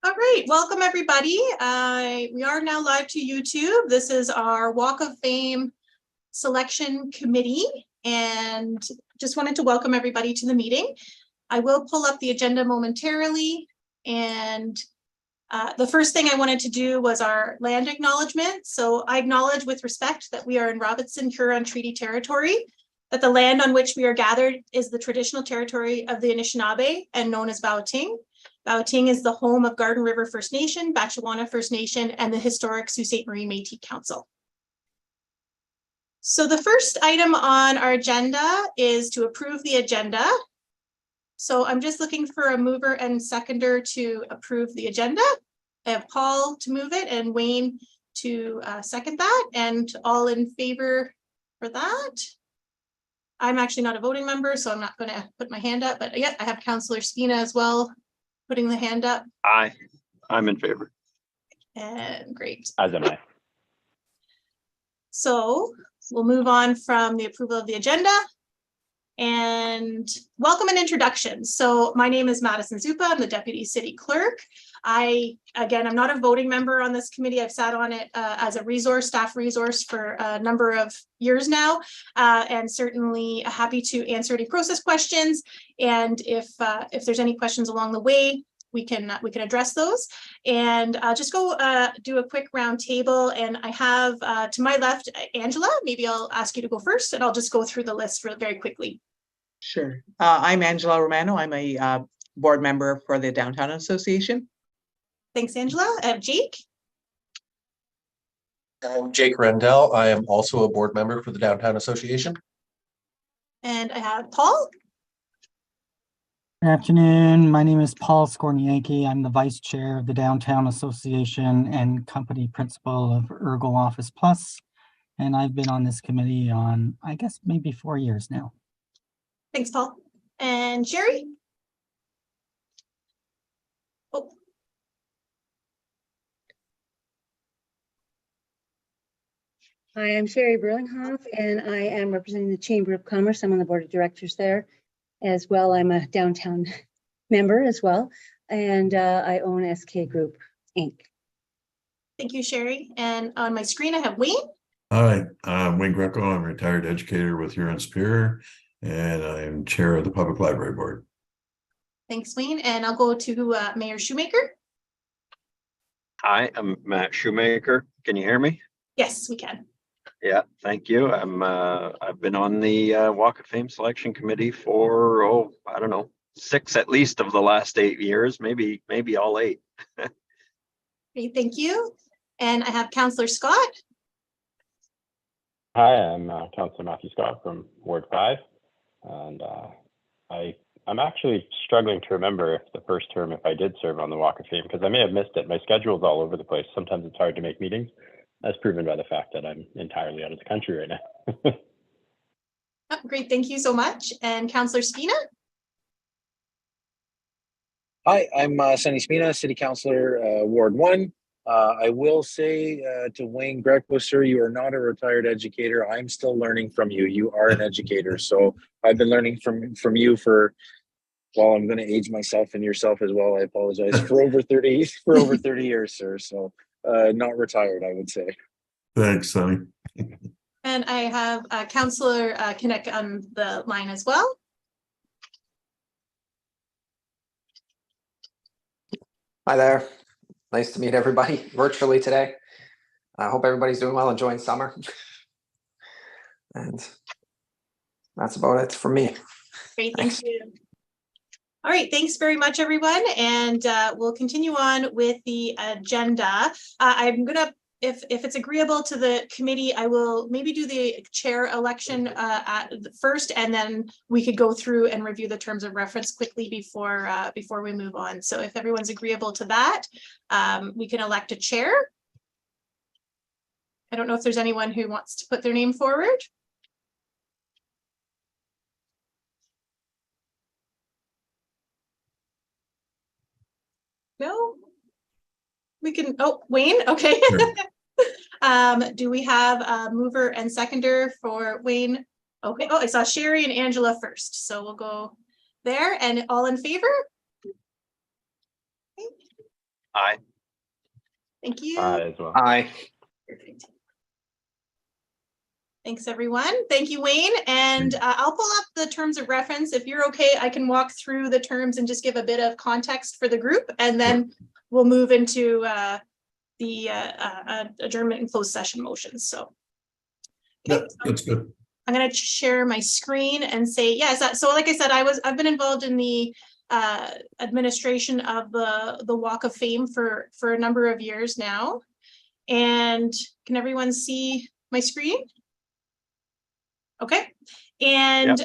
All right, welcome everybody. We are now live to YouTube. This is our Walk of Fame Selection Committee, and just wanted to welcome everybody to the meeting. I will pull up the agenda momentarily, and the first thing I wanted to do was our land acknowledgement. So I acknowledge with respect that we are in Robinson-Huron Treaty Territory, that the land on which we are gathered is the traditional territory of the Anishinaabe and known as Bauting. Bauting is the home of Garden River First Nation, Batchewana First Nation, and the historic Sault Ste. Marie Métis Council. So the first item on our agenda is to approve the agenda. So I'm just looking for a mover and seconder to approve the agenda. I have Paul to move it and Wayne to second that, and all in favor for that. I'm actually not a voting member, so I'm not going to put my hand up, but yeah, I have Councillor Spina as well putting the hand up. Aye, I'm in favor. And great. As am I. So we'll move on from the approval of the agenda and welcome and introductions. So my name is Madison Zupa. I'm the Deputy City Clerk. Again, I'm not a voting member on this committee. I've sat on it as a staff resource for a number of years now, and certainly happy to answer any process questions. And if there's any questions along the way, we can address those. And just go do a quick round table. And I have to my left, Angela. Maybe I'll ask you to go first, and I'll just go through the list very quickly. Sure. I'm Angela Romano. I'm a board member for the Downtown Association. Thanks, Angela. Jake. I'm Jake Rendell. I am also a board member for the Downtown Association. And I have Paul. Good afternoon. My name is Paul Skornianki. I'm the vice chair of the Downtown Association and company principal of Ergo Office Plus. And I've been on this committee on, I guess, maybe 4 years now. Thanks, Paul. And Sherry. Oh. Hi, I'm Sherry Berlinghoff, and I am representing the Chamber of Commerce. I'm on the board of directors there as well. I'm a downtown member as well, and I own SK Group, Inc. Thank you, Sherry. And on my screen, I have Wayne. Hi, I'm Wayne Greco. I'm a retired educator with Huron-Superior, and I'm chair of the Public Library Board. Thanks, Wayne. And I'll go to Mayor Shoemaker. Hi, I'm Matt Shoemaker. Can you hear me? Yes, we can. Yeah, thank you. I've been on the Walk of Fame Selection Committee for, I don't know, 6 at least of the last 8 years, maybe all 8. Great, thank you. And I have Councillor Scott. Hi, I'm Councillor Matthew Scott from Ward 5, and I'm actually struggling to remember the first term if I did serve on the Walk of Fame, because I may have missed it. My schedule's all over the place. Sometimes it's hard to make meetings, as proven by the fact that I'm entirely out of the country right now. Oh, great, thank you so much. And Councillor Spina. Hi, I'm Sonny Spina, City Councillor, Ward 1. I will say to Wayne Greco, sir, you are not a retired educator. I'm still learning from you. You are an educator. So I've been learning from you for, well, I'm going to age myself and yourself as well. I apologize for over 30 years, sir. So not retired, I would say. Thanks, Sonny. And I have Councillor Kinnick on the line as well. Hi there. Nice to meet everybody virtually today. I hope everybody's doing well, enjoying summer. And that's about it for me. Great, thank you. All right, thanks very much, everyone. And we'll continue on with the agenda. I'm gonna, if it's agreeable to the committee, I will maybe do the chair election at first, and then we could go through and review the terms of reference quickly before we move on. So if everyone's agreeable to that, we can elect a chair. I don't know if there's anyone who wants to put their name forward. No, we can. Oh, Wayne. Okay. Sure. Do we have a mover and seconder for Wayne? Okay. Oh, I saw Sherry and Angela first, so we'll go there. And all in favor? Aye. Thank you. As well. Aye. Perfect. Thanks, everyone. Thank you, Wayne. And I'll pull up the terms of reference. If you're okay, I can walk through the terms and just give a bit of context for the group, and then we'll move into the adjournment and closed session motions. So, Yeah, that's good. I'm going to share my screen and say yes. So, like I said, I've been involved in the administration of the Walk of Fame for a number of years now. And can everyone see my screen? Okay, and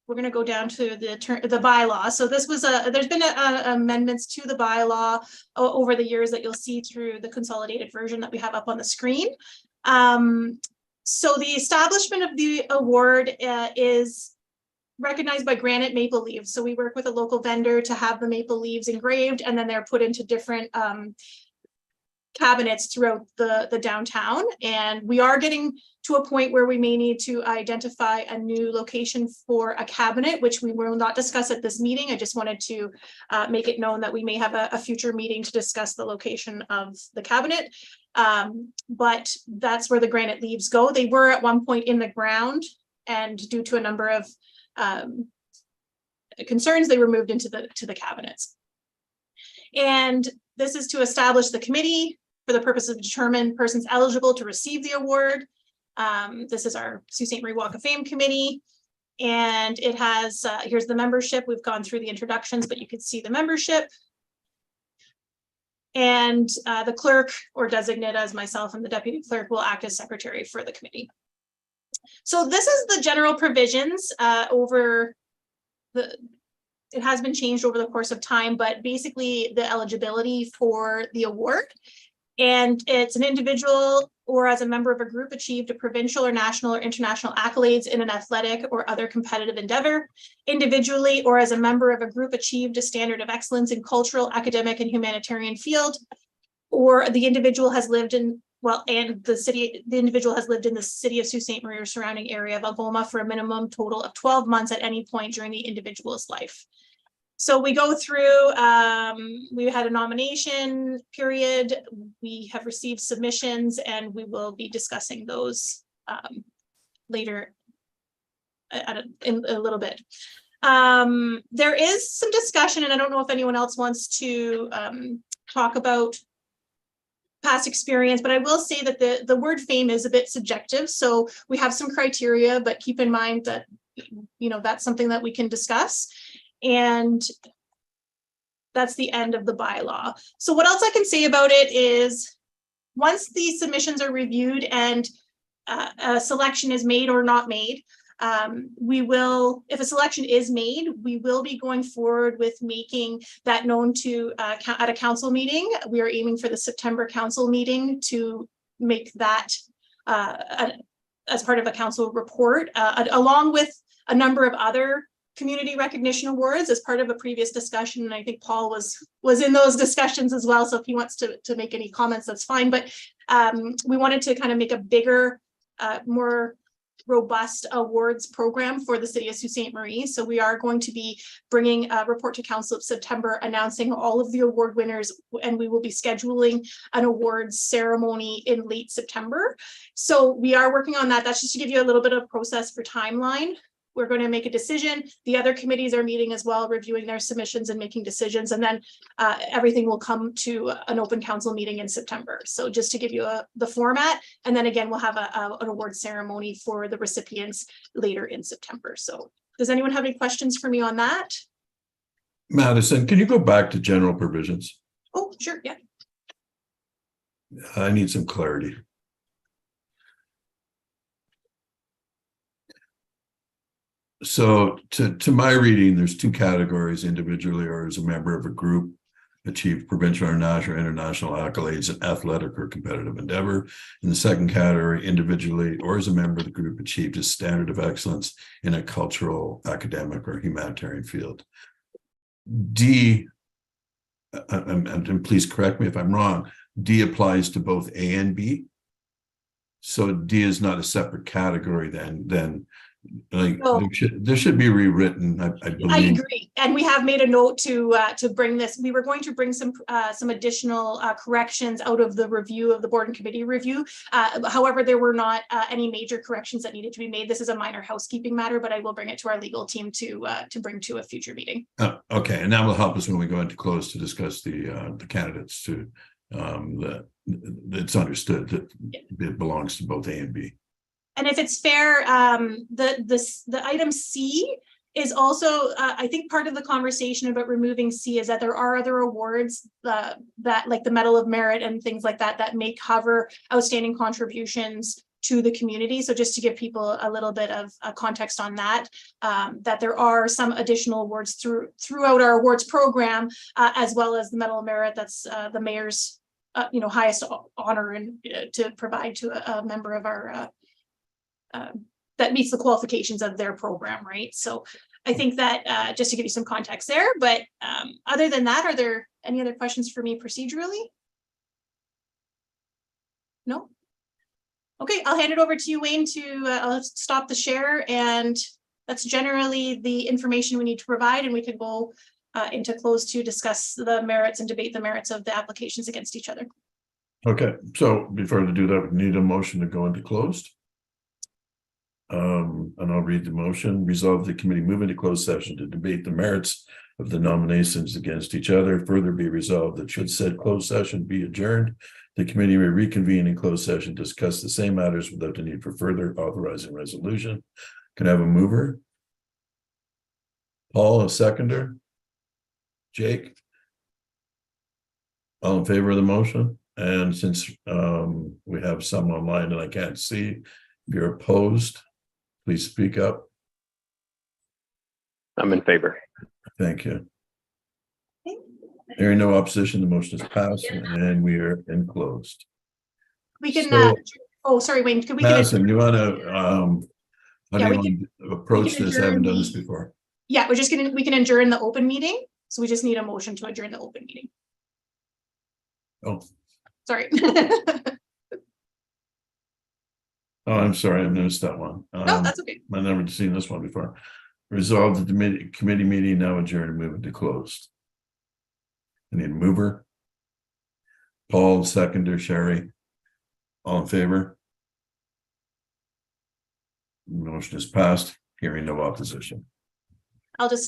we're going to go down to the bylaw. So this was there's been amendments to the bylaw over the years that you'll see through the consolidated version that we have up on the screen. So the establishment of the award is recognized by Granite Maple Leaves. So we work with a local vendor to have the maple leaves engraved, and then they're put into different cabinets throughout the downtown. And we are getting to a point where we may need to identify a new location for a cabinet, which we will not discuss at this meeting. I just wanted to make it known that we may have a future meeting to discuss the location of the cabinet. But that's where the granite leaves go. They were at one point in the ground, and due to a number of concerns, they were moved into the cabinets. And this is to establish the committee for the purpose of determine persons eligible to receive the award. This is our Sault Ste. Marie Walk of Fame committee, and it has, here's the membership. We've gone through the introductions, but you can see the membership. And the clerk, or designate as myself and the deputy clerk, will act as secretary for the committee. So this is the general provisions over it has been changed over the course of time, but basically the eligibility for the award. And it's an individual or as a member of a group achieved a provincial or national or international accolades in an athletic or other competitive endeavor. Individually or as a member of a group achieved a standard of excellence in cultural, academic, and humanitarian field. Or the individual has lived in, the individual has lived in the city of Sault Ste. Marie or surrounding area of Algoma for a minimum total of 12 months at any point during the individual's life. So we go through, we had a nomination period, we have received submissions, and we will be discussing those later in a little bit. There is some discussion, and I don't know if anyone else wants to talk about past experience, but I will say that the word fame is a bit subjective. So we have some criteria, but keep in mind that, that's something that we can discuss. And that's the end of the bylaw. So what else I can say about it is once the submissions are reviewed and a selection is made or not made, we will, if a selection is made, we will be going forward with making that known to at a council meeting. We are aiming for the September council meeting to make that as part of a council report, along with a number of other community recognition awards as part of a previous discussion. And I think Paul was in those discussions as well. So if he wants to make any comments, that's fine. But we wanted to kind of make a bigger, more robust awards program for the city of Sault Ste. Marie. So we are going to be bringing a report to council of September announcing all of the award winners, and we will be scheduling an awards ceremony in late September. So we are working on that. That's just to give you a little bit of process for timeline. We're going to make a decision. The other committees are meeting as well, reviewing their submissions and making decisions. And then everything will come to an open council meeting in September. So just to give you the format. And then again, we'll have an award ceremony for the recipients later in September. So does anyone have any questions for me on that? Madison, can you go back to general provisions? Oh, sure. Yeah. I need some clarity. So to my reading, there's two categories: individually or as a member of a group, achieved provincial or national or international accolades in athletic or competitive endeavor. In the second category, individually or as a member of the group, achieved a standard of excellence in a cultural, academic, or humanitarian field. D, and please correct me if I'm wrong, D applies to both A and B. So D is not a separate category than Like, No. there should be rewritten, I I believe. agree, and we have made a note to bring this. We were going to bring some additional corrections out of the review of the board and committee review. However, there were not any major corrections that needed to be made. This is a minor housekeeping matter, but I will bring it to our legal team to bring to a future meeting. Okay, and that will help us when we go into close to discuss the candidates too. That it's understood that it belongs to both A and B. And if it's fair, the item C is also, I think part of the conversation about removing C is that there are other awards that like the Medal of Merit and things like that, that may cover outstanding contributions to the community. So just to give people a little bit of context on that, that there are some additional awards throughout our awards program, as well as the Medal of Merit. That's the mayor's, highest honor and to provide to a member of our that meets the qualifications of their program, right? So I think that just to give you some context there, but other than that, are there any other questions for me procedurally? No? Okay, I'll hand it over to you, Wayne, to I'll stop the share, and that's generally the information we need to provide, and we can go into close to discuss the merits and debate the merits of the applications against each other. Okay, so before we do that, we need a motion to go into closed. And I'll read the motion. Resolve the committee move into closed session to debate the merits of the nominations against each other. Further be resolved that should said closed session be adjourned, the committee may reconvene in closed session, discuss the same matters without the need for further authorizing resolution. Can I have a mover? Paul, a seconder? Jake? All in favor of the motion? And since we have some online and I can't see, if you're opposed, please speak up. I'm in favor. Thank you. Hearing no opposition, the motion is passed and we are enclosed. We can, So, oh, sorry, Wayne, could we? Madison, you want to, how Yeah, do we you want to approach this? I haven't done this before. Yeah, we can adjourn the open meeting. So we just need a motion to adjourn the open meeting. Oh, Sorry. oh, I'm sorry, I missed that one. No, that's okay. I've never seen this one before. Resolve the committee meeting now adjourned and move into closed. I need a mover. Paul, seconder, Sherry. All in favor? Motion is passed. Hearing no opposition. I'll just